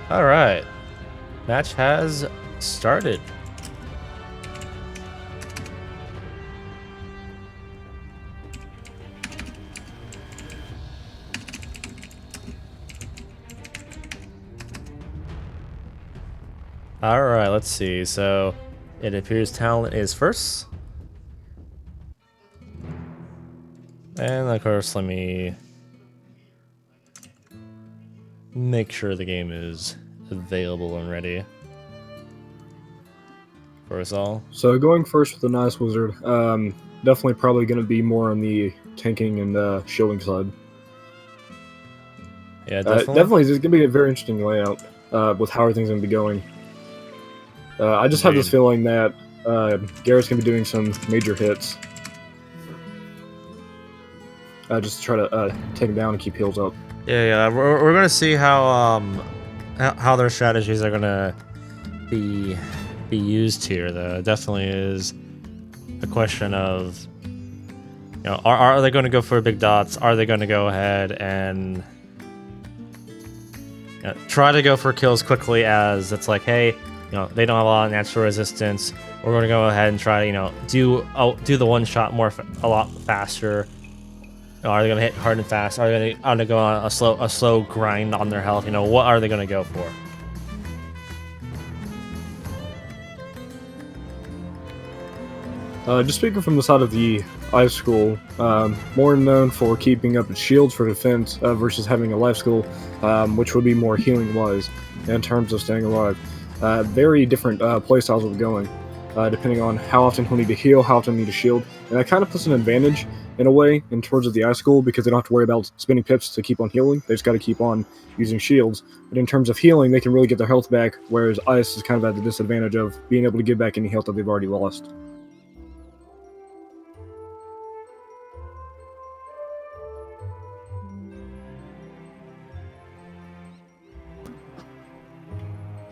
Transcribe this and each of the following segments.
All right, match has started. All right, let's see. So it appears Talon is first. And of course, let me make sure the game is available and ready for us all. So going first with the Nice Wizard, definitely probably going to be more on the tanking and shielding side. Yeah, definitely. Definitely, it's going to be a very interesting layout with how everything's going to be going. I just have this feeling that Garrett's going to be doing some major hits. Just to try to take him down and keep heals up. Yeah, we're going to see how their strategies are going to be used here. Though it definitely is a question of, you know, are they going to go for big dots? Are they going to go ahead and try to go for kills quickly, as it's like, hey, you know, they don't have a lot of natural resistance. We're going to go ahead and try to, you know, do the one shot a lot faster. Are they going to hit hard and fast? Are they going to go on a slow grind on their health? You know, what are they going to go for? Just speaking from the side of the Ice School, more known for keeping up its shields for defense versus having a Life School, which would be more healing-wise in terms of staying alive. Very different playstyles will be going, depending on how often he'll need to heal, how often he'll need to shield, and that kind of puts an advantage in a way in terms of the Ice School, because they don't have to worry about spending pips to keep on healing. They just got to keep on using shields. But in terms of healing, they can really get their health back, whereas Ice is kind of at the disadvantage of being able to get back any health that they've already lost.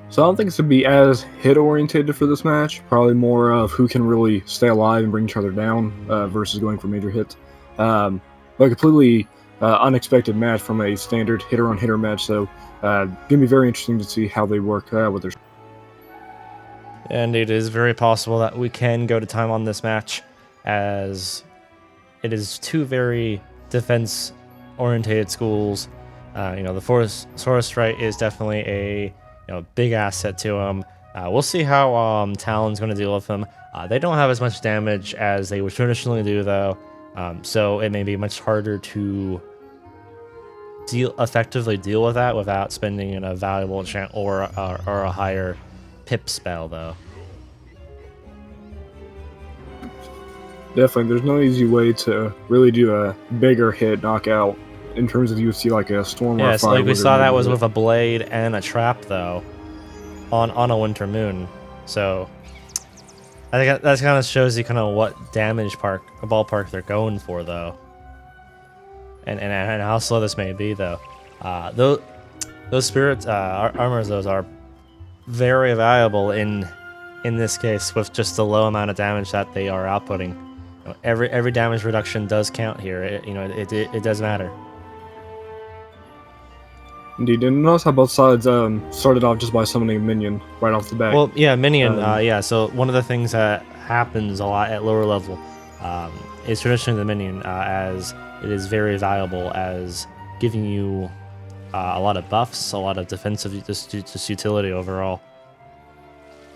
So I don't think it's going to be as hit-orientated for this match. Probably more of who can really stay alive and bring each other down versus going for major hits. But a completely unexpected match from a standard hitter-on-hitter match. So going to be very interesting to see how they work with their... And it is very possible that we can go to time on this match, as it is two very defense-orientated schools. You know, the Forest Strike is definitely a big asset to him. We'll see how Talon's going to deal with him. They don't have as much damage as they would traditionally do, though, so it may be much harder to effectively deal with that without spending a valuable enchant or a higher pip spell, though. Definitely, there's no easy way to really do a bigger hit knockout in terms of you would see like a storm or a fire. Like we saw that was with a blade and a trap, though, on a winter moon. So I think that kind of shows you kind of what damage ballpark they're going for, though, and how slow this may be, though. Those spirit armors, those are very valuable in this case, with just the low amount of damage that they are outputting. You know, every damage reduction does count here. It does matter. Indeed, and notice how both sides started off just by summoning a minion right off the bat. Well, yeah, minion, yeah, so one of the things that happens a lot at lower level is traditionally the minion, as it is very valuable as giving you a lot of buffs, a lot of defensive just utility overall.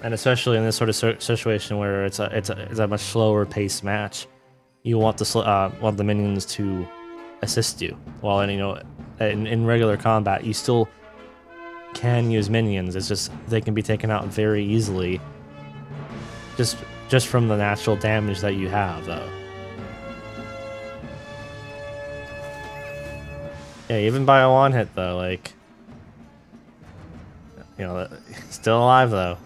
And especially in this sort of situation where it's a much slower paced match, you want the minions to assist you. While in regular combat, you still can use minions. It's just they can be taken out very easily, just from the natural damage that you have, though. Yeah, even by a one hit, though, like, still alive, though.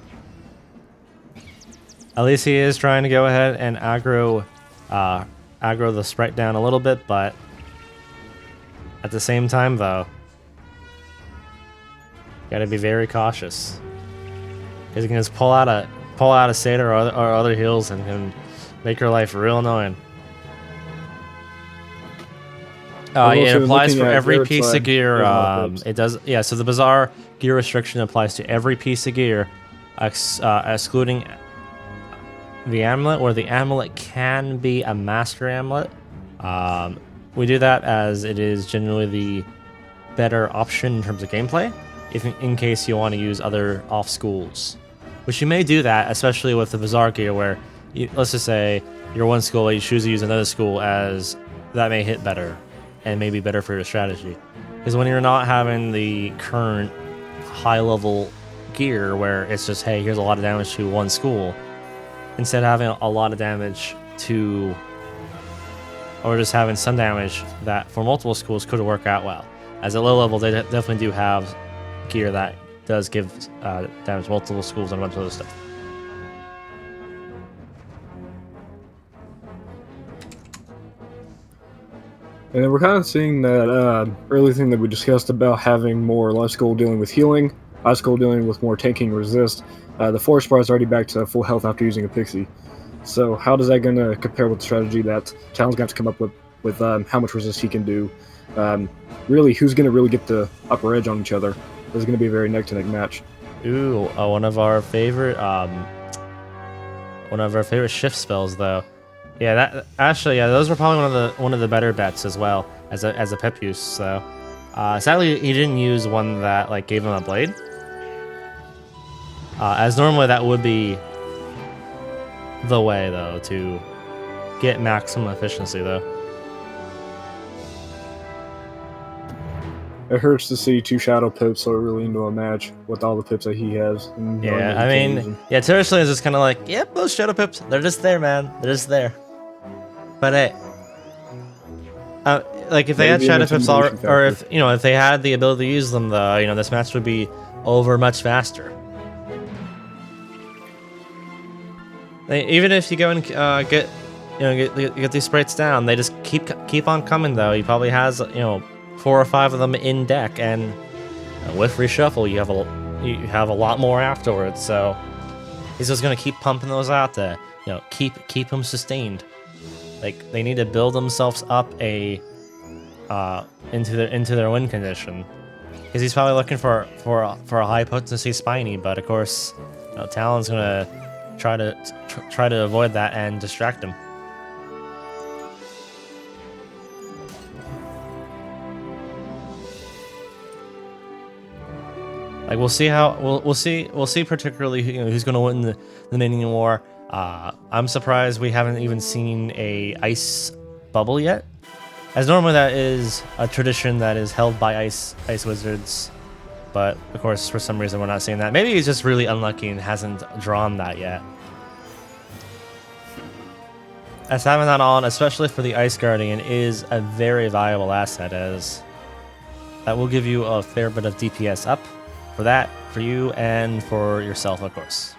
At least he is trying to go ahead and aggro the sprite down a little bit, but at the same time, though, gotta be very cautious, because you can just pull out a Satyr or other heals and make your life real annoying. It applies for every Garrett's piece of side, gear. there's a lot of pips. It does. Yeah. So the bizarre gear restriction applies to every piece of gear, excluding the amulet, or the amulet can be a master amulet. We do that as it is generally the better option in terms of gameplay, if in case you want to use other off schools, which you may do that, especially with the bizarre gear, where let's just say you're one school, you choose to use another school, as that may hit better and may be better for your strategy. Because when you're not having the current high level gear where it's just, hey, here's a lot of damage to one school, instead of having a lot of damage to, or just having some damage that for multiple schools could work out well. As at low level, they definitely do have gear that does give damage to multiple schools and a bunch of other stuff. And then we're kind of seeing that early thing that we discussed about having more life school dealing with healing, high school dealing with more tanking resist. The forest bar is already back to full health after using a pixie. So how does that going to compare with the strategy that Talon's going to have to come up with how much resist he can do? Really, who's going to really get the upper edge on each other? This is going to be a very neck-to-neck match. Ooh, one of our favorite shift spells, though. Yeah, that actually, yeah, those were probably one of the better bets as well as a pep use. So, sadly, he didn't use one that like gave him a blade. As normally that would be the way, though, to get maximum efficiency, though. It hurts to see two shadow pips so early into a match with all the pips that he has. Yeah, I mean, yeah, traditionally it's just kind of like, yep, those shadow pips, they're just there, man. They're just there. But hey, like if they had shadow pips, or if if they had the ability to use them, though, this match would be over much faster. Even if you go and get these sprites down, they just keep on coming, though. He probably has 4 or 5 of them in deck, and with reshuffle you have a lot more afterwards. So he's just gonna keep pumping those out to keep them sustained. Like, they need to build themselves up into their win condition, because he's probably looking for a high potency spiny, but of course Talon's gonna try to avoid that and distract him. Like, we'll see particularly who's going to win the minion war. I'm surprised we haven't even seen a ice bubble yet, as normally that is a tradition that is held by ice wizards. But of course, for some reason, we're not seeing that. Maybe he's just really unlucky and hasn't drawn that yet. As having that on, especially for the Ice Guardian, is a very valuable asset, as that will give you a fair bit of DPS up. For you and for yourself, of course.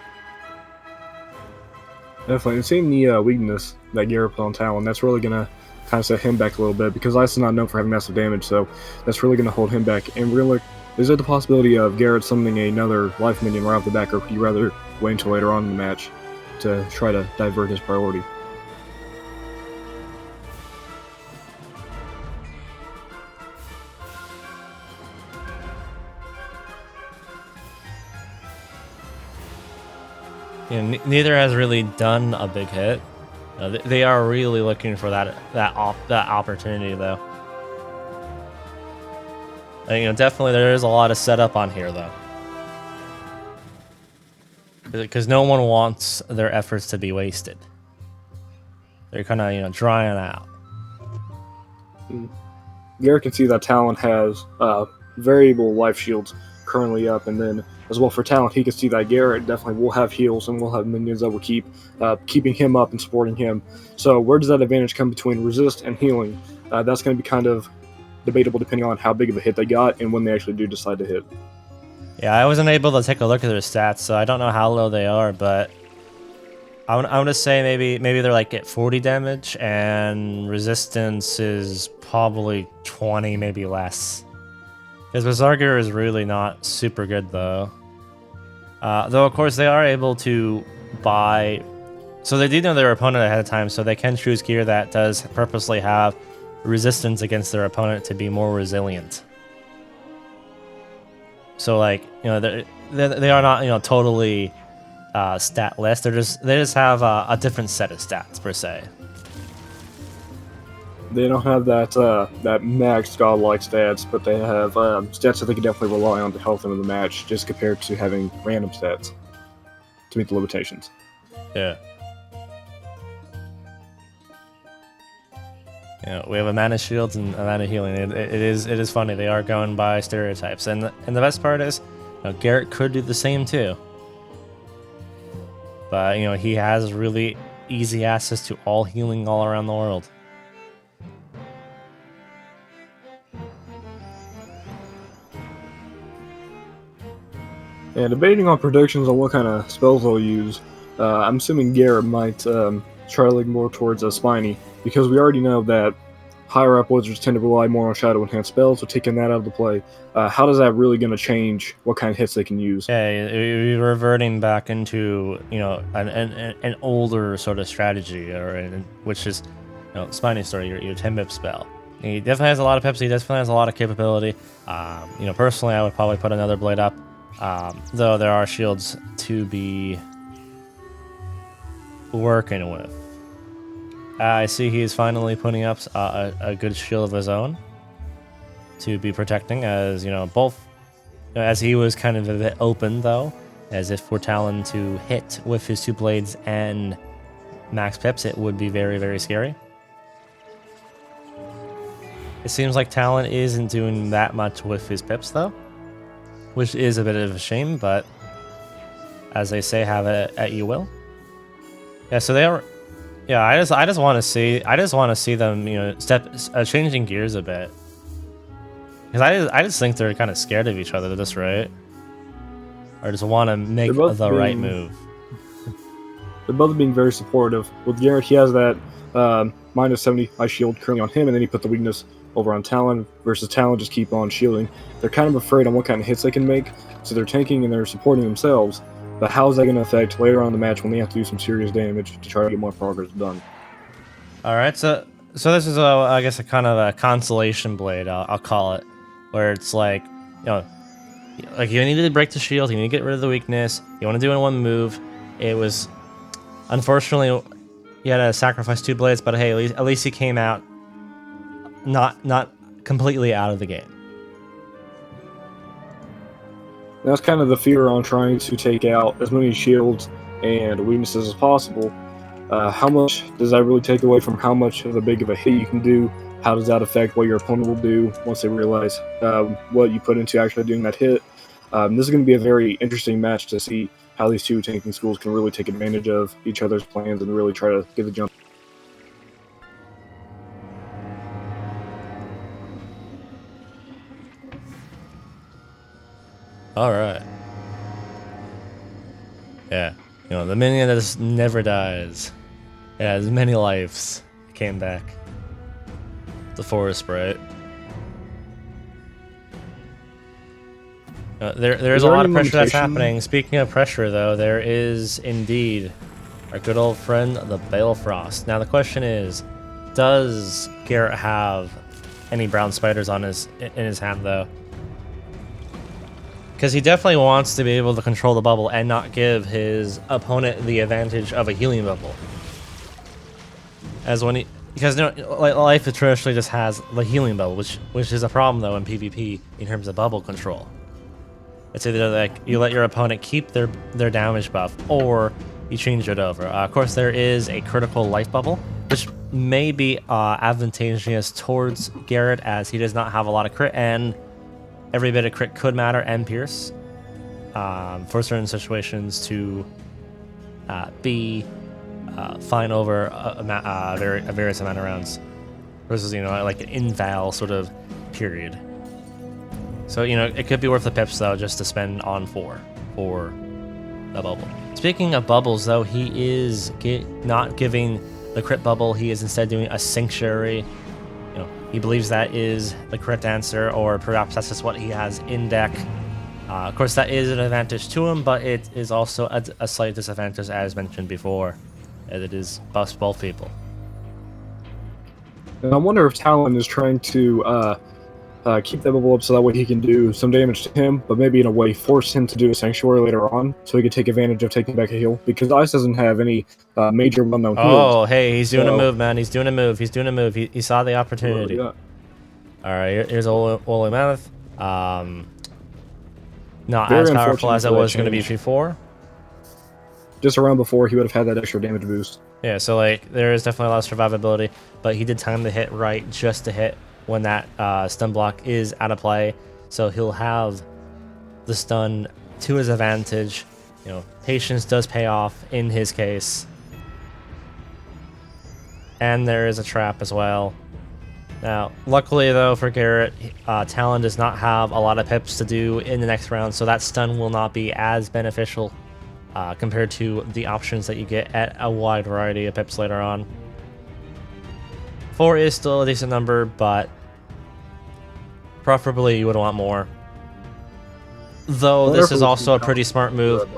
Definitely. And seeing the weakness that Garrett put on Talon, that's really going to kind of set him back a little bit, because Ice is not known for having massive damage, so that's really going to hold him back. And really, is there the possibility of Garrett summoning another life minion right off the back, or would you rather wait until later on in the match to try to divert his priority? Neither has really done a big hit. They are really looking for that opportunity, though. And, definitely there is a lot of setup on here, though, because no one wants their efforts to be wasted. They're kind of drying out. Garrett can see that Talon has variable life shields currently up, and then as well for Talon, he can see that Garrett definitely will have heals and will have minions that will keep keeping him up and supporting him. So where does that advantage come between resist and healing? That's going to be kind of debatable depending on how big of a hit they got and when they actually do decide to hit. Yeah, I wasn't able to take a look at their stats, so I don't know how low they are, but I'm gonna say maybe they're like at 40 damage, and resistance is probably 20, maybe less. Because Berserker is really not super good, though. Though, of course, they are able to buy... So they do know their opponent ahead of time, so they can choose gear that does purposely have resistance against their opponent to be more resilient. So like, you know, they are not, you know, totally statless. They just have a different set of stats per se. They don't have that max godlike stats, but they have stats that they can definitely rely on to help them in the match, just compared to having random stats to meet the limitations. Yeah. You know, we have a mana shields and a mana healing. It is funny. They are going by stereotypes, and the best part is, you know, Garrett could do the same too. But you know, he has really easy access to all healing all around the world. And debating on predictions on what kind of spells they'll use, I'm assuming Garrett might try to look more towards a Spiny, because we already know that higher up wizards tend to rely more on shadow enhanced spells, so taking that out of the play, how does that really going to change what kind of hits they can use? Yeah, you're reverting back into, you know, an older sort of strategy, which is, you know, Spiny Story, your 10 pip spell. He definitely has a lot of pips. He definitely has a lot of capability. You know, personally, I would probably put another blade up. Though there are shields to be working with. I see he's finally putting up a good shield of his own to be protecting, as you know, both, you know, as he was kind of a bit open though, as if for Talon to hit with his 2 blades and max pips, it would be very, very scary. It seems like Talon isn't doing that much with his pips though, which is a bit of a shame, but as they say, have it at you will. Yeah, so they are. Yeah, I just want to see them, you know, changing gears a bit, because I just think they're kind of scared of each other at this rate, or just want to make the right move. They're both being very supportive. With Garrett, he has that minus 70 ice shield currently on him, and then he put the weakness over on Talon, versus Talon just keep on shielding. They're kind of afraid on what kind of hits they can make, so they're tanking and they're supporting themselves. But how is that going to affect later on in the match when they have to do some serious damage to try to get more progress done? All right, so this is I guess a kind of a consolation blade, I'll call it, where it's like, you know, like you need to break the shield, you need to get rid of the weakness, you want to do it in one move. It was, unfortunately, you had to sacrifice 2 blades, but hey, at least he came out not completely out of the game. That's kind of the fear on trying to take out as many shields and weaknesses as possible. How much does that really take away from how much of a big of a hit you can do? How does that affect what your opponent will do once they realize what you put into actually doing that hit? This is going to be a very interesting match to see how these 2 tanking schools can really take advantage of each other's plans and really try to get the jump. All right. Yeah, you know, the minion that just never dies. It has many lives. It came back. The forest sprite. There is a lot of pressure that's happening. Speaking of pressure, though, there is indeed our good old friend, the Balefrost. Now the question is, does Garrett have any brown spiders in his hand, though? Because he definitely wants to be able to control the bubble and not give his opponent the advantage of a healing bubble. Because you know, life traditionally just has the healing bubble, which is a problem though in PvP in terms of bubble control. It's either like you let your opponent keep their damage buff, or you change it over. Of course, there is a critical life bubble, which may be advantageous towards Garrett, as he does not have a lot of crit, and every bit of crit could matter, and pierce for certain situations to be fine over a various amount of rounds, versus, you know, like an inval sort of period. So, you know, it could be worth the pips though, just to spend on 4 for a bubble. Speaking of bubbles though, he is not giving the crit bubble. He is instead doing a sanctuary. You know, he believes that is the correct answer, or perhaps that's just what he has in deck. Of course, that is an advantage to him, but it is also a slight disadvantage, as mentioned before, as it is buffs both people. And I wonder if Talon is trying to keep that bubble up so that way he can do some damage to him, but maybe in a way force him to do a Sanctuary later on, so he can take advantage of taking back a heal, because Ice doesn't have any major well-known heals. Oh, hey, he's doing a move, man. He's doing a move. He's doing a move. He saw the opportunity. Yeah. All right, here's Woolly Mammoth. Not Very as powerful as it unfortunate was going to be change. before. Just around before, he would have had that extra damage boost. Yeah, so like there is definitely a lot of survivability, but he did time the hit right just to hit when that stun block is out of play. So he'll have the stun to his advantage. You know, patience does pay off in his case. And there is a trap as well. Now, luckily though for Garrett, Talon does not have a lot of pips to do in the next round, so that stun will not be as beneficial compared to the options that you get at a wide variety of pips later on. 4 is still a decent number, but preferably you would want more. Though this is also a pretty smart move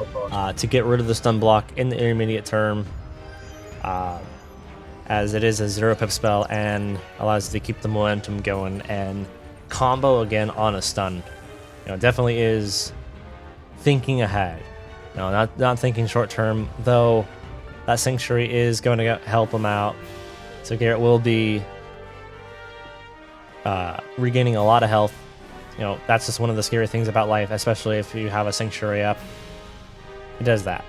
to get rid of the stun block in the intermediate term, as it is a 0 pip spell and allows you to keep the momentum going and combo again on a stun. You know, definitely is thinking ahead. No, not thinking short term, though that Sanctuary is going to help him out. So Garrett will be regaining a lot of health. You know, that's just one of the scary things about life, especially if you have a Sanctuary up. It does that.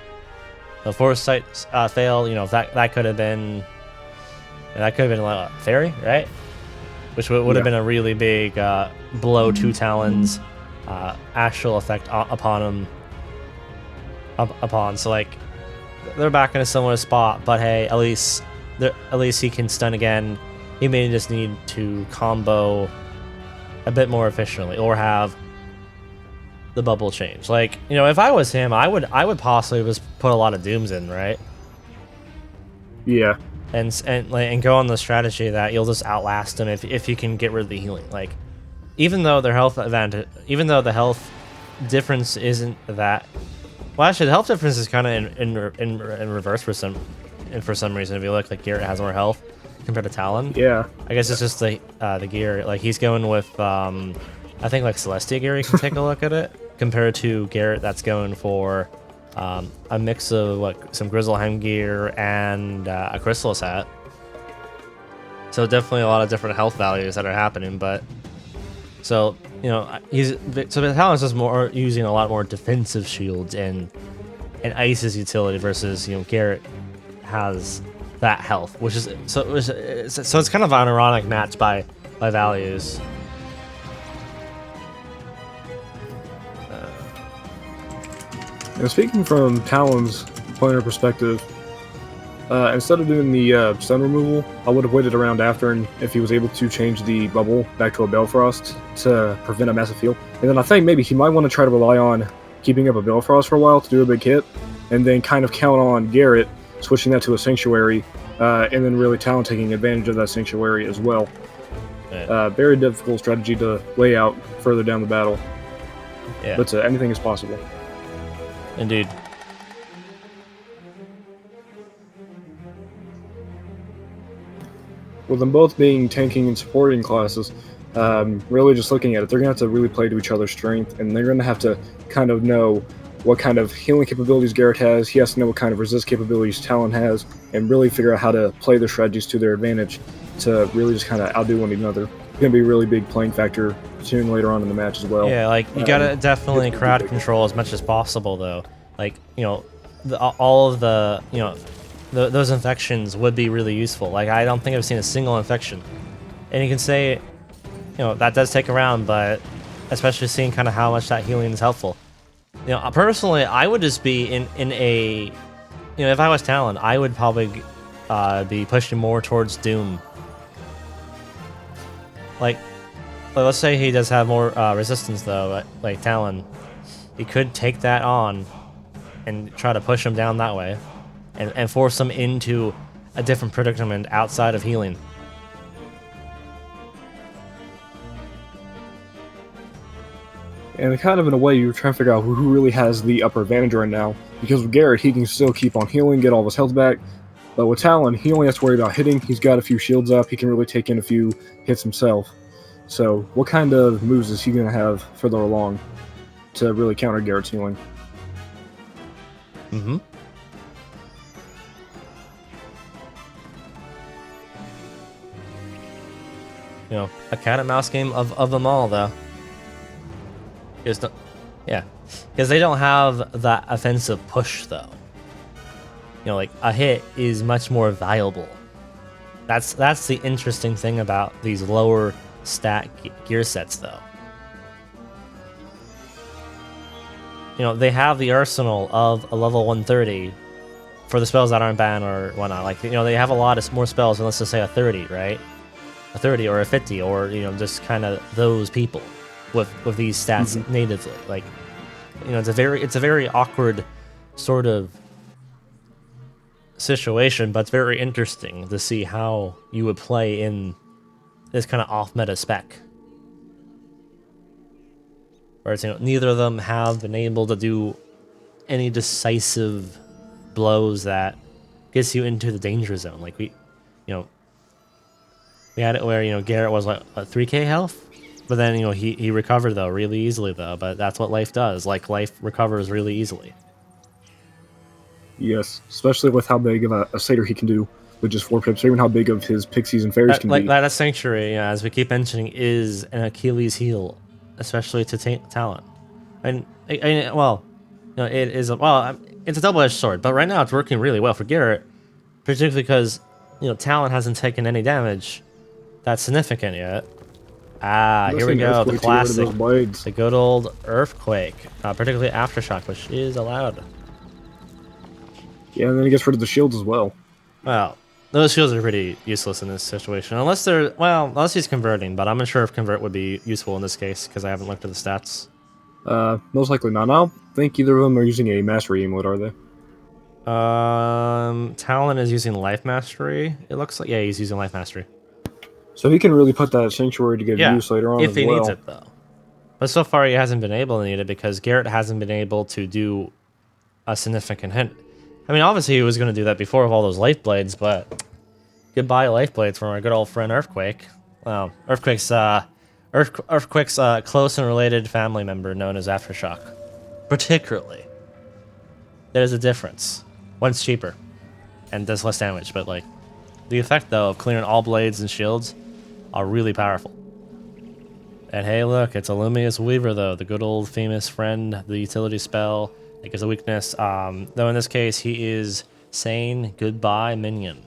The Foresight fail, you know, that could have been... That could have been like a Fairy, right? Which would have been a really big blow to Talon's actual effect upon him. So like, they're back in a similar spot, but hey, at least he can stun again. He may just need to combo a bit more efficiently, or have the bubble change. Like, you know, if I was him, I would possibly just put a lot of dooms in, right? Yeah. And go on the strategy that you'll just outlast them if you can get rid of the healing. Like, even though the health difference isn't that... Well, actually, the health difference is kind of in reverse for some reason. If you look, like, Garrett has more health compared to Talon. Yeah. I guess it's just the gear. Like, he's going with I think like Celestia gear. You can take a look at it compared to Garrett. That's going for a mix of like some Grizzleheim gear and a Chrysalis hat. So definitely a lot of different health values that are happening. But so, you know, Talon's just more using a lot more defensive shields and Ice's utility versus, you know, Garrett has that health, which is so it's kind of an ironic match by values. And speaking from Talon's player perspective, instead of doing the stun removal, I would have waited around after, and if he was able to change the bubble back to a Balefrost to prevent a massive heal. And then I think maybe he might want to try to rely on keeping up a Balefrost for a while to do a big hit, and then kind of count on Garrett switching that to a Sanctuary, and then really Talon taking advantage of that Sanctuary as well. Very difficult strategy to lay out further down the battle. Yeah. But anything is possible. Indeed. With them both being tanking and supporting classes, really just looking at it, they're going to have to really play to each other's strength, and they're going to have to kind of know what kind of healing capabilities Garrett has. He has to know what kind of resist capabilities Talon has, and really figure out how to play their strategies to their advantage to really just kind of outdo one another. It's going to be a really big playing factor soon later on in the match as well. Yeah, like, you gotta definitely crowd control as much as possible, though. Like, you know, all of the, you know, those infections would be really useful. Like, I don't think I've seen a single infection. And you can say, you know, that does take a round, but especially seeing kind of how much that healing is helpful. You know, personally, I would just be in a, you know, if I was Talon, I would probably be pushing more towards Doom. Like, let's say he does have more resistance, though, like Talon. He could take that on and try to push him down that way and force him into a different predicament outside of healing. And kind of in a way, you're trying to figure out who really has the upper advantage right now. Because with Garrett, he can still keep on healing, get all of his health back. But with Talon, he only has to worry about hitting. He's got a few shields up. He can really take in a few hits himself. So what kind of moves is he going to have further along to really counter Garrett's healing? Mm-hmm. You know, a cat and mouse game of them all, though. Yeah, because they don't have that offensive push, though. You know, like, a hit is much more valuable. That's the interesting thing about these lower stat gear sets, though. You know, they have the arsenal of a level 130 for the spells that aren't banned or whatnot. Like, you know, they have a lot of more spells than, let's just say, a 30, right? A 30 or a 50, or, you know, just kind of those people with these stats natively. Like, you know, it's a very awkward sort of situation, but it's very interesting to see how you would play in this kind of off-meta spec. Whereas, you know, neither of them have been able to do any decisive blows that gets you into the danger zone. Like, we had it where, you know, Garrett was like a 3k health, but then, you know, he recovered, though, really easily, though. But that's what life does. Like, life recovers really easily. Yes, especially with how big of a satyr he can do with just 4 pips, or even how big of his pixies and fairies can be. Like, that Sanctuary, yeah, as we keep mentioning, is an Achilles heel, especially to Talon. And, well, you know, it is it's a double-edged sword, but right now it's working really well for Garrett, particularly because, you know, Talon hasn't taken any damage that's significant yet. Here we go, the classic, the good old Earthquake, particularly Aftershock, which is allowed. Yeah, and then he gets rid of the shields as well. Well, those shields are pretty useless in this situation, unless he's converting, but I'm not sure if convert would be useful in this case, because I haven't looked at the stats. Most likely not. I don't think either of them are using a Mastery Amulet, are they? Talon is using Life Mastery, it looks like. Yeah, he's using Life Mastery. So he can really put that Sanctuary to good use later on if he needs it, though. But so far he hasn't been able to need it because Garrett hasn't been able to do a significant hit. I mean, obviously he was going to do that before with all those Life Blades, but goodbye Life Blades from our good old friend Earthquake. Well, Earthquake's close and related family member known as Aftershock. Particularly. There's a difference. One's cheaper and does less damage, but like the effect though of clearing all blades and shields are really powerful. And hey, look, it's a Lumious Weaver though, the good old famous friend, the utility spell. It gives a weakness. Though in this case, he is saying goodbye, minion.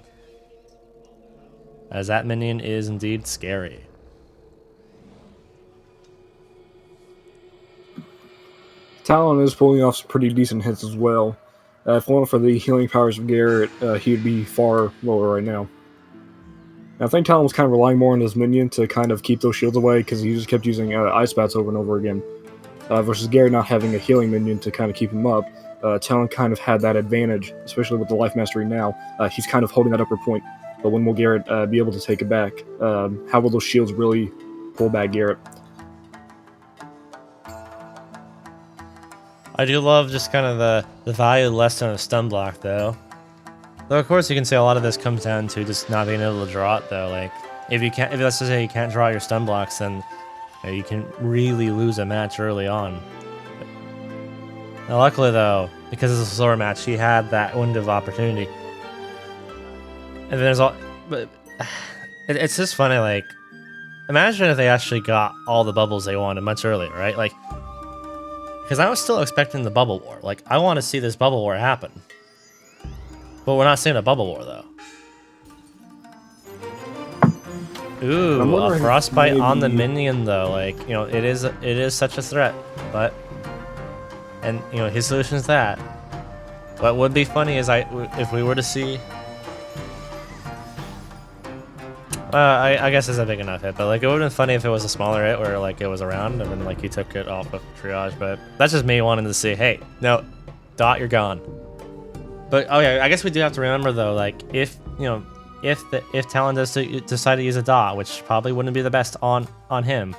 As that minion is indeed scary. Talon is pulling off some pretty decent hits as well. If it weren't for the healing powers of Garrett, he'd be far lower right now. I think Talon was kind of relying more on his minion to kind of keep those shields away because he just kept using Ice Bats over and over again. Versus Garrett not having a healing minion to kind of keep him up. Talon kind of had that advantage, especially with the Life Mastery now. He's kind of holding that upper point. But when will Garrett be able to take it back? How will those shields really pull back Garrett? I do love just kind of the value lesson of stun block, though. Though of course you can say a lot of this comes down to just not being able to draw it, though. Like if let's just say you can't draw your stun blocks, then you can really lose a match early on. Now, luckily, though, because it's a slower match, he had that window of opportunity. And then there's all, but it's just funny. Like, imagine if they actually got all the bubbles they wanted much earlier, right? Like, because I was still expecting the bubble war. Like, I want to see this bubble war happen, but we're not seeing a bubble war though. Ooh, a frostbite on the minion though. Like, you know, it is such a threat, but and you know his solution is that. What would be funny is if we were to see. I guess it's a big enough hit, but like it would have been funny if it was a smaller hit where like it was around and then like he took it off of triage. But that's just me wanting to see. Hey, no, Dot, you're gone. But oh yeah, I guess we do have to remember though, like if you know. If Talon does decide to use a dot, which probably wouldn't be the best on him,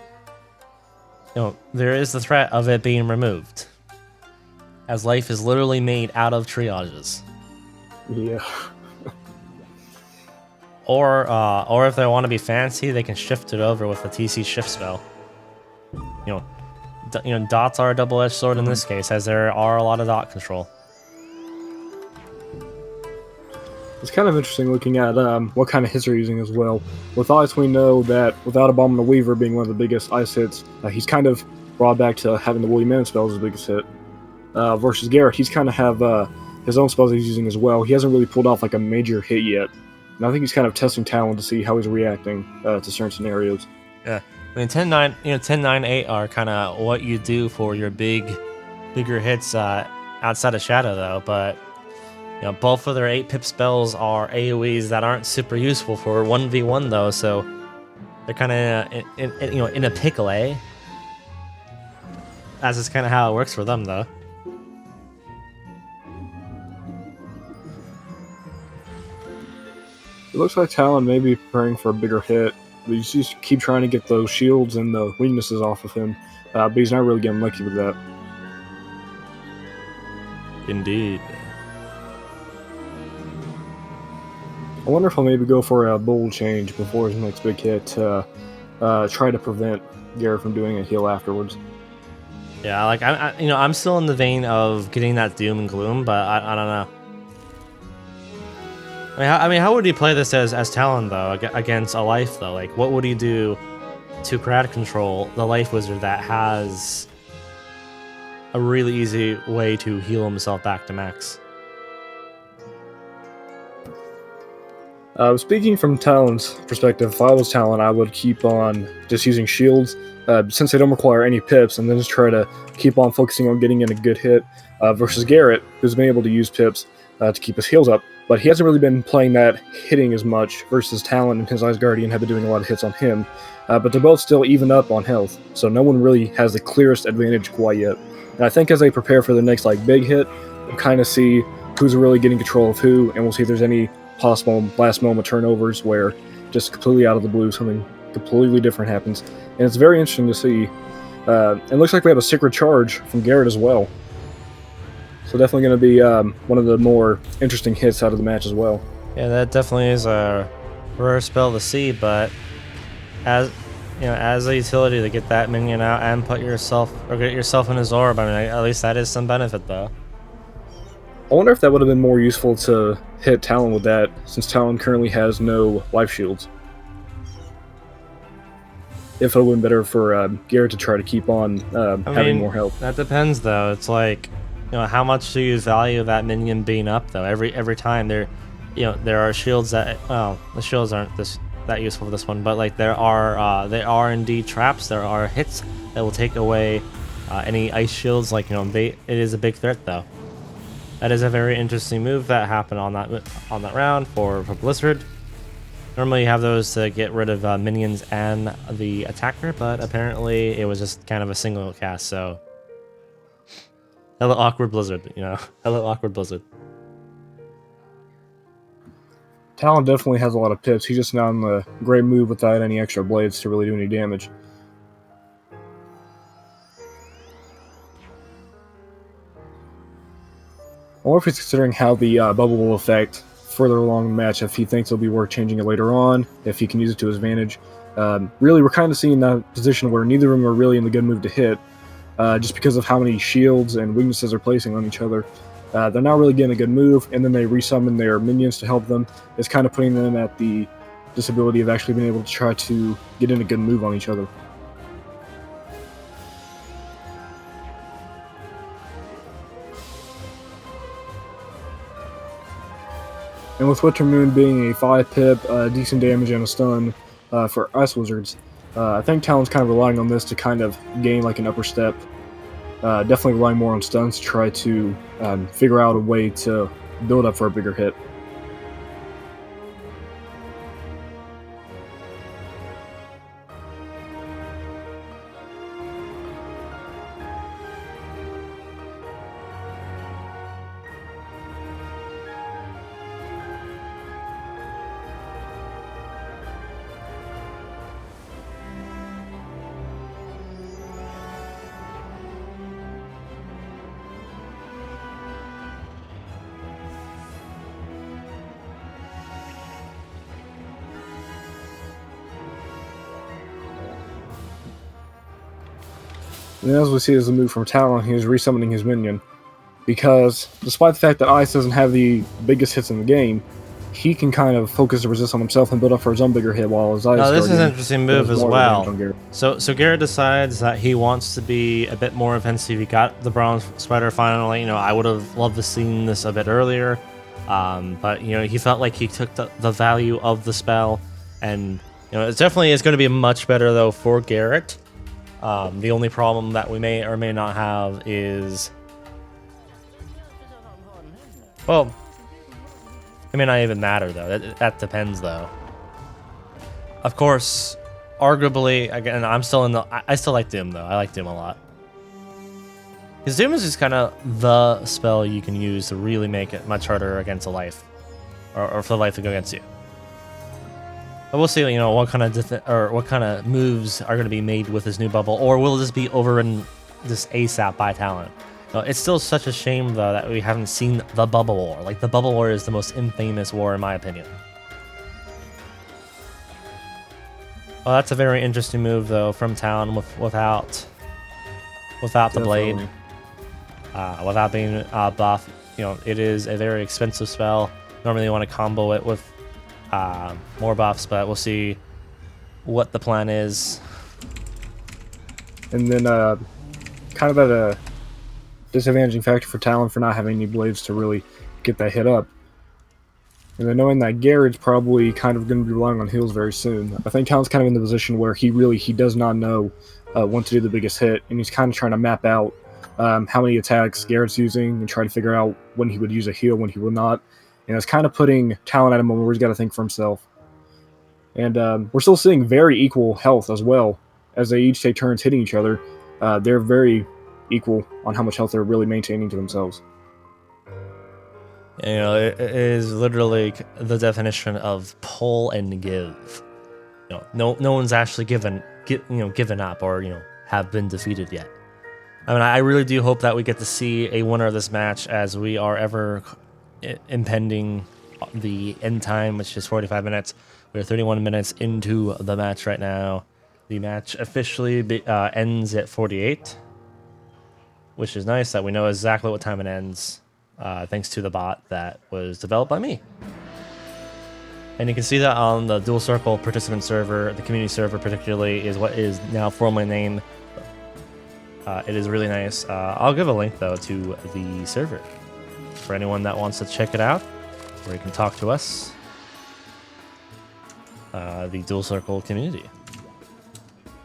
you know, there is the threat of it being removed, as life is literally made out of triages. Yeah. or if they want to be fancy, they can shift it over with the TC shift spell. Dots are a double-edged sword in this case, as there are a lot of dot control. It's kind of interesting looking at what kind of hits they're using as well. With Ice, we know that without Abominable Weaver being one of the biggest ice hits, he's kind of brought back to having the Woolly Mammoth spell as his biggest hit. Versus Garrett, he's kind of have his own spells he's using as well. He hasn't really pulled off like a major hit yet. And I think he's kind of testing Talon to see how he's reacting to certain scenarios. Yeah, I mean 10-9, 10-9-8 are kind of what you do for your bigger hits outside of Shadow though, but both of their 8-pip spells are AoEs that aren't super useful for 1v1 though, so they're kind of in a pickle, eh? That's just kind of how it works for them though. It looks like Talon may be preparing for a bigger hit, but you just keep trying to get those shields and the weaknesses off of him, but he's not really getting lucky with that. Indeed. I wonder if I'll maybe go for a bold change before his next big hit to try to prevent Garrett from doing a heal afterwards. Yeah, like I'm still in the vein of getting that doom and gloom, but I don't know. I mean, how would he play this as Talon though against a life though? Like, what would he do to crowd control the life wizard that has a really easy way to heal himself back to max? Speaking from Talon's perspective, if I was Talon, I would keep on just using shields, since they don't require any pips, and then just try to keep on focusing on getting in a good hit, versus Garrett, who's been able to use pips to keep his heals up, but he hasn't really been playing that hitting as much, versus Talon and his Ice Guardian have been doing a lot of hits on him, but they're both still even up on health, so no one really has the clearest advantage quite yet. And I think as they prepare for their next big hit, we'll kind of see who's really getting control of who, and we'll see if there's any possible last moment turnovers where just completely out of the blue something completely different happens, and it's very interesting to see. It looks like we have a Sacred Charge from Garrett as well, so definitely going to be one of the more interesting hits out of the match as well. Yeah, that definitely is a rare spell to see, but as a utility to get that minion out and get yourself in his orb, I mean, at least that is some benefit though. I wonder if that would have been more useful to hit Talon with that, since Talon currently has no life shields. If it would have been better for Garrett to try to keep on having more health. That depends, though. It's like, how much do you value that minion being up, though? Every time there are shields that, the shields aren't that useful for this one, but like there are indeed traps. There are hits that will take away any ice shields. Like it is a big threat, though. That is a very interesting move that happened on that round for Blizzard. Normally you have those to get rid of minions and the attacker, but apparently it was just kind of a single cast, so hello awkward Blizzard, hello awkward Blizzard. Talon definitely has a lot of pips. He's just not in the great move without any extra blades to really do any damage. Or if he's considering how the bubble will affect further along the match, if he thinks it'll be worth changing it later on, if he can use it to his advantage. Really, we're kind of seeing that position where neither of them are really in the good move to hit, just because of how many shields and weaknesses they're placing on each other. They're not really getting a good move, and then they resummon their minions to help them. It's kind of putting them at the disability of actually being able to try to get in a good move on each other. And with Winter Moon being a 5-pip, decent damage and a stun for Ice Wizards, I think Talon's kind of relying on this to kind of gain an upper step. Definitely relying more on stuns to try to figure out a way to build up for a bigger hit. And as we see as a move from Talon, he is resummoning his minion. Because despite the fact that Ice doesn't have the biggest hits in the game, he can kind of focus the resist on himself and build up for his own bigger hit while his Ice Now this is an interesting move as well. So Garrett decides that he wants to be a bit more offensive. He got the bronze spider finally. You know, I would have loved to seen this a bit earlier. But, you know, he felt like he took the value of the spell. And, you know, it definitely is going to be much better, though, for Garrett. The only problem that we may or may not have is... Well, it may not even matter, though. That depends, though. Of course, arguably, again, I'm still in the... I still like Doom, though. I like Doom a lot. Because Doom is just kind of the spell you can use to really make it much harder against a life. Or for the life to go against you. But we'll see, you know, what kind of moves are going to be made with this new bubble. Or will this be overridden just ASAP by Talon? It's still such a shame, though, that we haven't seen the Bubble War. Like, the Bubble War is the most infamous war, in my opinion. Oh, that's a very interesting move, though, from Talon without the blade. Without being buff. You know, it is a very expensive spell. Normally you want to combo it with more buffs, but we'll see what the plan is. And then, kind of at a disadvantaging factor for Talon for not having any blades to really get that hit up. And then knowing that Garrett's probably kind of going to be relying on heals very soon, I think Talon's kind of in the position where he does not know when to do the biggest hit, and he's kind of trying to map out how many attacks Garrett's using and try to figure out when he would use a heal, when he will not. And it's kind of putting Talon at a moment where he's got to think for himself. And we're still seeing very equal health as well. As they each take turns hitting each other, they're very equal on how much health they're really maintaining to themselves. You know, it is literally the definition of pull and give. You know, no one's actually given up or, you know, have been defeated yet. I mean, I really do hope that we get to see a winner of this match, as we are ever impending the end time, which is 45 minutes. We're 31 minutes into the match right now. The match officially ends at 48, which is nice that we know exactly what time it ends, thanks to the bot that was developed by me. And you can see that on the DuelCircle participant server, the community server particularly, is what is now formally named. It is really nice. I'll give a link, though, to the server for anyone that wants to check it out, where you can talk to us, the DuelCircle community.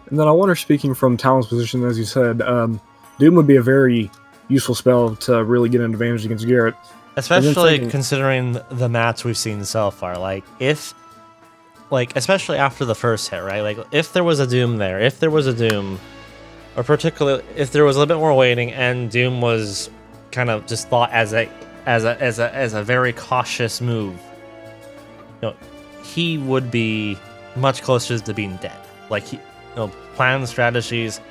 And then I wonder, speaking from Talon's position, as you said, Doom would be a very useful spell to really get an advantage against Garrett. Especially considering the match we've seen so far. Especially after the first hit, right? Like, if there was a Doom there, or particularly if there was a little bit more waiting and Doom was kind of just thought as a very cautious move, you know, he would be much closer to being dead. Like, plan strategies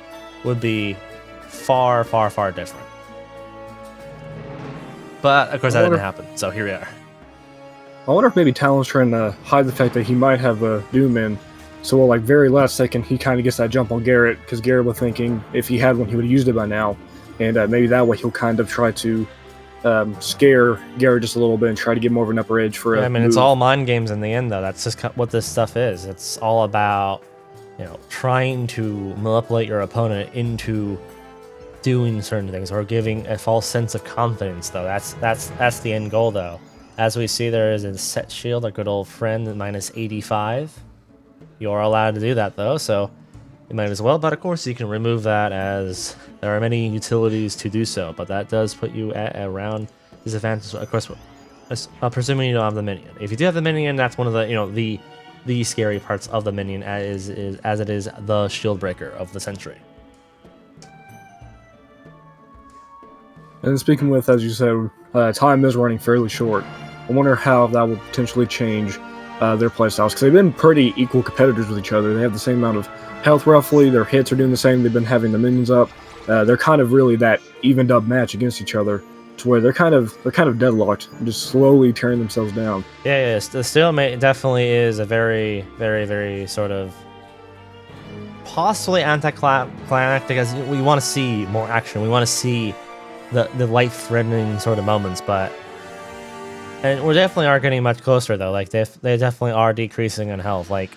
would be far, far, far different. But of course that didn't happen, so here we are. I wonder if maybe Talon's trying to hide the fact that he might have a Doom in, so like very last second he kind of gets that jump on Garrett, because Garrett was thinking if he had one he would have used it by now, and maybe that way he'll kind of try to scare Garrett just a little bit and try to get more of an upper edge for I mean, it's all mind games in the end, though. That's just what this stuff is. It's all about, you know, trying to manipulate your opponent into doing certain things or giving a false sense of confidence, though. That's the end goal, though. As we see, there is a set shield, our good old friend, minus 85. You are allowed to do that, though, so you might as well. But of course, you can remove that, as there are many utilities to do so. But that does put you at a round disadvantage, of course, presuming you don't have the minion. If you do have the minion, that's one of the, you know, the scary parts of the minion, as it is the shield breaker of the century. And speaking with, as you said, time is running fairly short. I wonder how that will potentially change their playstyles, because they've been pretty equal competitors with each other. They have the same amount of health roughly, their hits are doing the same, they've been having the minions up. They're kind of really that evened up match against each other, to where they're kind of deadlocked, just slowly tearing themselves down. Yeah, the stalemate definitely is a very, very, very sort of possibly anticlimactic, as we want to see more action. We want to see the life-threatening sort of moments, and we definitely are getting much closer though. Like they definitely are decreasing in health. Like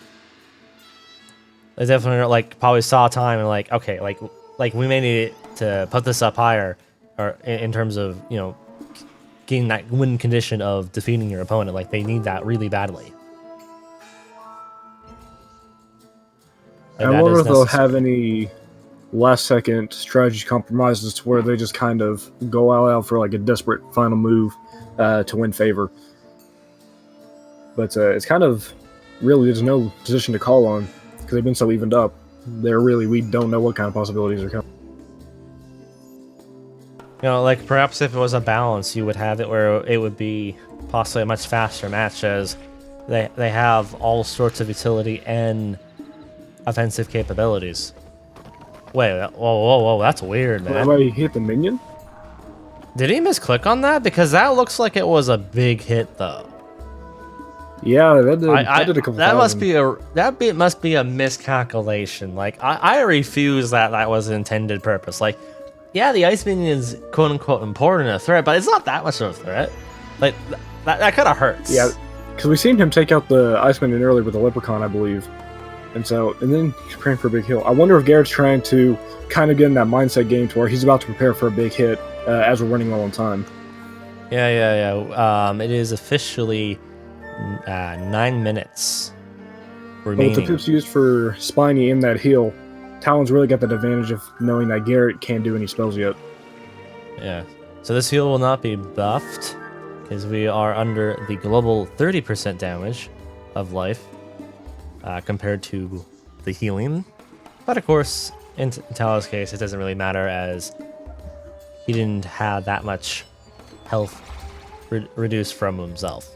they definitely are, like, probably saw time and like, okay, like we may need to put this up higher, or in terms of, you know, getting that win condition of defeating your opponent. Like they need that really badly. Like, I wonder if they'll have any last-second strategy compromises to where they just kind of go all out for like a desperate final move to win favor. But it's kind of really there's no position to call on because they've been so evened up. We don't know what kind of possibilities are coming. You know, like perhaps if it was a balance, you would have it where it would be possibly a much faster match, as they have all sorts of utility and offensive capabilities. Wait, whoa, that's weird, man. Somebody hit the minion? Did he misclick on that? Because that looks like it was a big hit, though. Yeah, that did a couple. That must be a miscalculation. Like I refuse that was an intended purpose. Like, yeah, the ice minion is quote unquote important a threat, but it's not that much of a threat. Like that kind of hurts. Yeah, because we seen him take out the ice minion earlier with the leprechaun, I believe. And then he's praying for a big heal. I wonder if Garrett's trying to kind of get in that mindset game to where he's about to prepare for a big hit as we're running low on time. Yeah. It is officially 9 minutes remaining. But with the pips used for Spiny in that heal, Talon's really got that advantage of knowing that Garrett can't do any spells yet. Yeah. So this heal will not be buffed because we are under the global 30% damage of life. Compared to the healing. But of course, in Talon's case, it doesn't really matter as he didn't have that much health reduced from himself.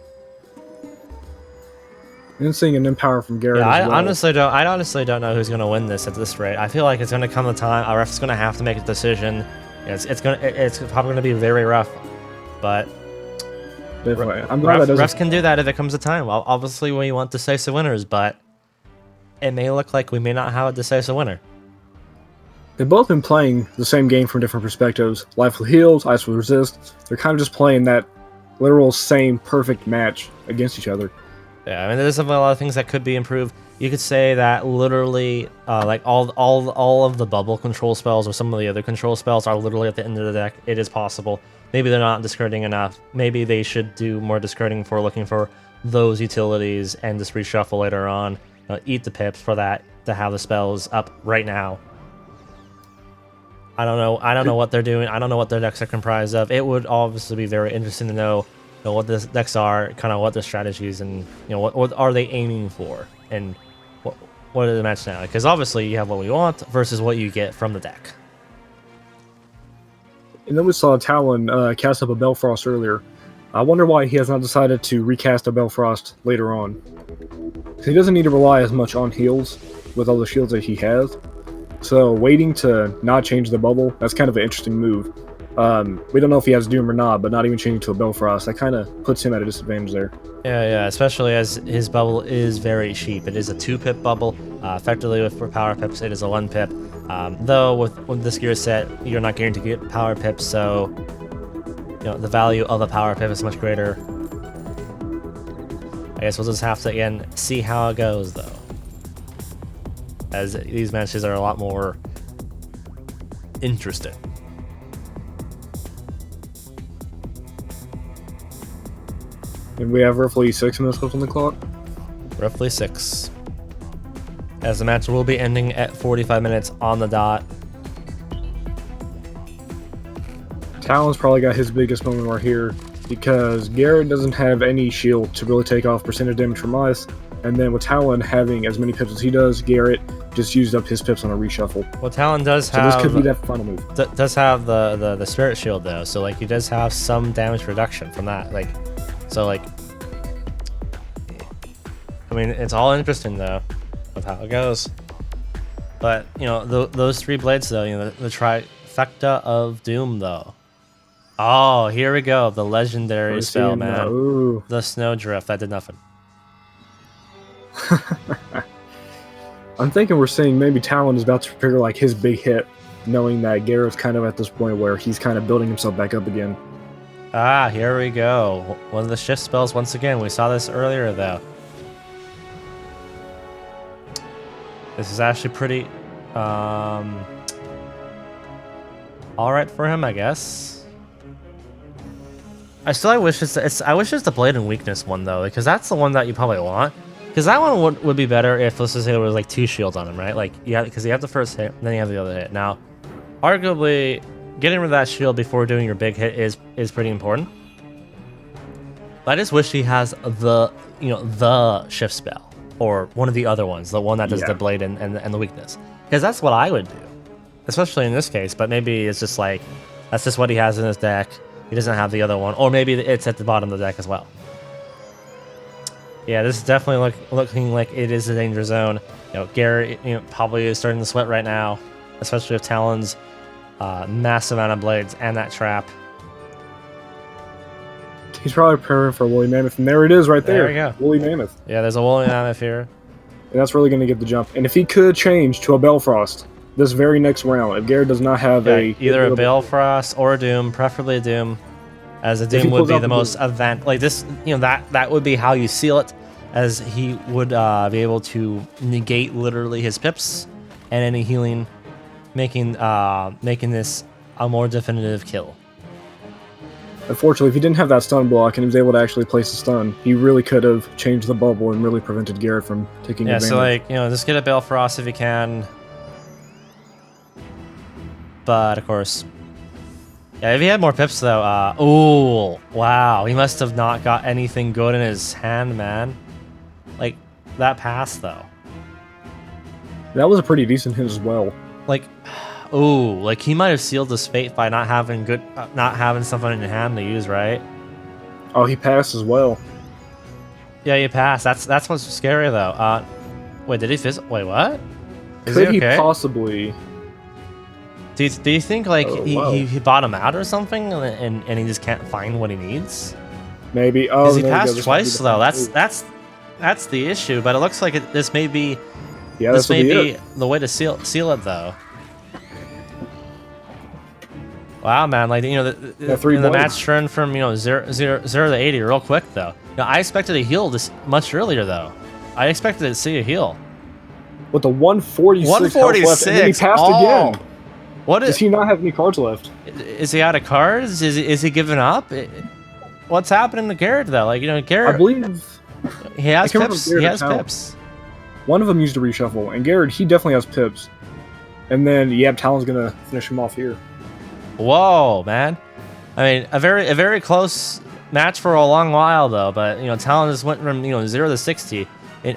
And seeing an empower from Garrett. Yeah, as well. I honestly don't know who's going to win this at this rate. I feel like it's going to come a time our ref's going to have to make a decision. It's probably going to be very rough, but definitely. I'm glad that refs can do that if it comes a time. Well, obviously, we want decisive winners, but it may look like we may not have a decisive winner. They've both been playing the same game from different perspectives. Life will heal, ice will resist. They're kind of just playing that literal same perfect match against each other. Yeah, I mean, there's a lot of things that could be improved. You could say that literally, like all of the bubble control spells or some of the other control spells are literally at the end of the deck. It is possible. Maybe they're not discarding enough. Maybe they should do more discarding for looking for those utilities and just reshuffle later on. Eat the pips for that to have the spells up right now. I don't know what they're doing. I don't know what their decks are comprised of. It would obviously be very interesting to know, what the decks are, kind of what their strategies, and what are they aiming for, and what is the match now? Because obviously you have what we want versus what you get from the deck. And then we saw Talon cast up a Belfrost earlier. I wonder why he has not decided to recast a Belfrost later on. He doesn't need to rely as much on heals with all the shields that he has. So waiting to not change the bubble, that's kind of an interesting move. We don't know if he has Doom or not, but not even changing to a Belfrost, that kind of puts him at a disadvantage there. Yeah, especially as his bubble is very cheap. It is a 2-pip bubble. Effectively, for power pips, it is a 1-pip. Though with this gear set, you're not guaranteed to get power pips, so the value of a power pip is much greater. I guess we'll just have to, again, see how it goes, though. As these matches are a lot more interesting. And we have roughly 6 minutes left on the clock. Roughly 6. As the match will be ending at 45 minutes on the dot. Talon's probably got his biggest moment right here, because Garrett doesn't have any shield to really take off percentage damage from ice, and then with Talon having as many pips as he does, Garrett just used up his pips on a reshuffle. Well, Talon does have... So this could be that final move. Does have the spirit shield, though, so he does have some damage reduction from that. I mean, it's all interesting, though, of how it goes. But, those 3 blades, though, the trifecta of Doom, though. Oh, here we go. The legendary spell, man. The Snowdrift. That did nothing. I'm thinking we're seeing maybe Talon is about to trigger like his big hit, knowing that Garrett's kind of at this point where he's kind of building himself back up again. Ah, here we go. One of the shift spells once again. We saw this earlier though. This is actually pretty all right for him, I guess. I wish it's the blade and weakness one though, because that's the one that you probably want. Because that one would be better if, let's just say, there was like 2 shields on him, right? Like, yeah, because you have the first hit, then you have the other hit. Now, arguably, getting rid of that shield before doing your big hit is pretty important. But I just wish he has the shift spell, or one of the other ones, the one that does the blade and the weakness. Because that's what I would do, especially in this case. But maybe it's just like, that's just what he has in his deck. He doesn't have the other one, or maybe it's at the bottom of the deck as well. Yeah, this is definitely looking like it is a danger zone. Garrett, probably is starting to sweat right now, especially with Talon's massive amount of blades and that trap. He's probably preparing for a woolly mammoth, and there it is right there. There we go. Woolly mammoth. Yeah, there's a woolly mammoth here. And that's really going to get the jump. And if he could change to a Belfrost this very next round, if Garrett does not have either a Balefrost or a Doom, preferably a Doom, as a Doom would be the most event like this. That would be how you seal it, as he would be able to negate literally his pips and any healing, making this a more definitive kill. Unfortunately, if he didn't have that stun block and he was able to actually place a stun, he really could have changed the bubble and really prevented Garrett from taking advantage. So just get a Balefrost if you can. But of course, yeah, if he had more pips though, oh wow, he must have not got anything good in his hand, man. Like that pass though. That was a pretty decent hit as well. Like, oh, like he might have sealed his fate by not having something in hand to use, right? Oh, he passed as well. Yeah, he passed. That's what's scary though. Wait, did he fizz? Wait, what? Could he possibly? Do you think like he bottomed out or something, and he just can't find what he needs? Maybe. Oh, because he passed twice though. That's the issue. But it looks like this may be. Yeah, this may be the way to seal it though. Wow, man! Like the match turned from 0 to 80 real quick though. I expected a heal this much earlier though. I expected to see a heal. With the 146. 146. And then he passed again. Does he not have any cards left? Is he out of cards? Is he giving up? What's happening to Garrett though? Like Garrett. I believe he has pips. He has pips. One of them used to reshuffle, and Garrett, he definitely has pips. And then Talon's gonna finish him off here. Whoa, man! I mean, a very close match for a long while though. But Talon just went from 0 to 60.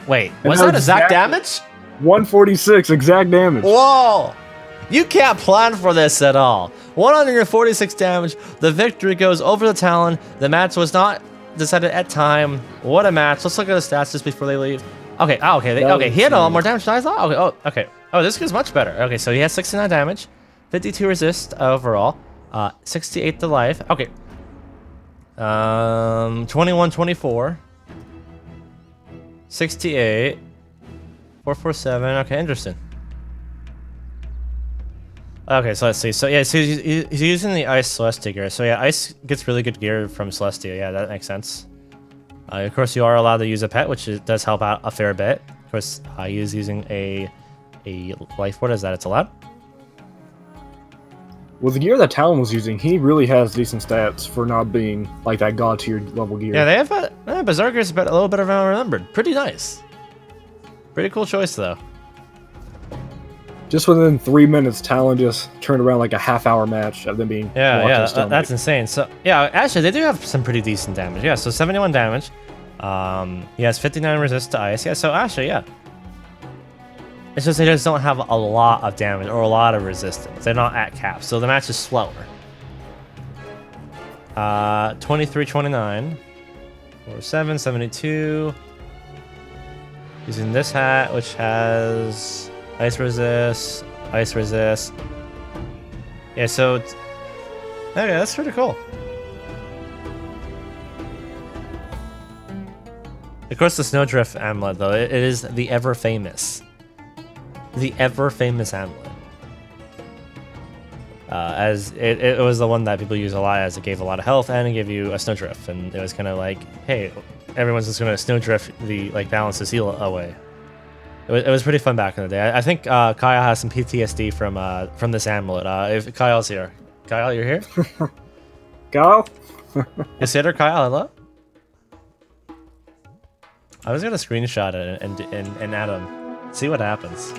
Wait, was that exact damage? 146 exact damage. Whoa! You can't plan for this at all. 146 damage. The victory goes over the Talon. The match was not decided at time. What a match! Let's look at the stats just before they leave. Okay, okay. He had a lot more damage than I thought. Okay. Oh, this is much better. Okay, so he has 69 damage, 52 resist overall, 68 to life. Okay. 21, 24, 68, 447. Okay, interesting. Okay, so let's see. So yeah, so he's using the Ice Celestia gear. So yeah, Ice gets really good gear from Celestia. Yeah, that makes sense. Of course, you are allowed to use a pet, which does help out a fair bit. Of course, he is using a life ward. Is that it's allowed? With the gear that Talon was using, he really has decent stats for not being like that god tier level gear. Yeah, they have Berserker's a little bit around remembered. Pretty nice. Pretty cool choice though. Just within 3 minutes, Talon just turned around like a half-hour match of them being. That's insane. So yeah, actually they do have some pretty decent damage. Yeah, so 71 damage. He has 59 resist to ice. Yeah, so actually yeah. It's just they just don't have a lot of damage or a lot of resistance. They're not at cap, so the match is slower. 23, 29, 47, 72. Using this hat, which has ice resist, ice resist. Yeah, so okay, that's pretty cool. Of course, the Snowdrift amulet, though, it is the ever famous the ever famous amulet. As it was the one that people use a lot, as it gave a lot of health and it gave you a snowdrift, and it was kind of like, hey, everyone's just gonna snowdrift the balance to seal away. It was pretty fun back in the day. I think Kyle has some PTSD from this amulet. If Kyle's here, Kyle, you're here. Kyle. Is Sitter Kyle? Hello. I was gonna screenshot it and add him. See what happens.